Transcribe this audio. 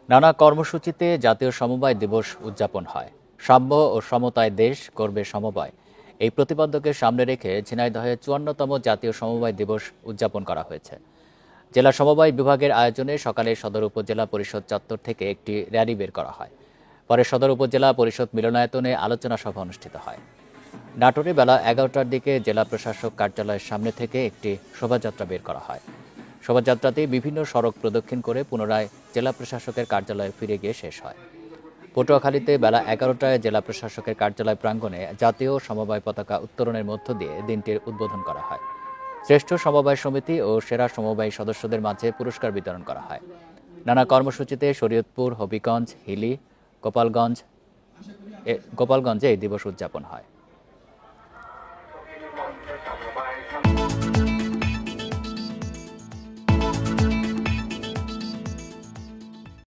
নানা কর্মসূচিতে জাতীয় সমবায় দিবস উদযাপন হয়। সাম্য ও সমতায় দেশ করবে সমবায়, এই প্রতিপাদ্যকে সামনে রেখে ঝিনাইদহে ৫৪তম জাতীয় সমবায় দিবস উদযাপন করা হয়েছে। জেলা সমবায় বিভাগের আয়োজনে সকালে সদর উপজেলা পরিষদ চত্বর থেকে একটি র্যালি বের করা হয়। পরে সদর উপজেলা পরিষদ মিলনায়তনে আলোচনা সভা অনুষ্ঠিত হয়। নাটোরে বেলা ১১টার দিকে জেলা প্রশাসক কার্যালয়ের সামনে থেকে একটি শোভাযাত্রা বের করা হয়। শোভাযাত্রাটি বিভিন্ন সড়ক প্রদক্ষিণ করে পুনরায় জেলা প্রশাসকের কার্যালয়ে ফিরে গিয়ে শেষ হয়। পটুয়াখালীতে বেলা ১১টায় জেলা প্রশাসকের কার্যালয় প্রাঙ্গণে জাতীয় সমবায় পতাকা উত্তোলনের মধ্য দিয়ে দিনটির উদ্বোধন করা হয়। শ্রেষ্ঠ সমবায় সমিতি ও সেরা সমবায় সদস্যদের মাঝে পুরস্কার বিতরণ করা হয়। নানা কর্মসূচিতে শরীয়তপুর, হবিগঞ্জ, হিলি, গোপালগঞ্জে এই দিবস উদযাপন হয়।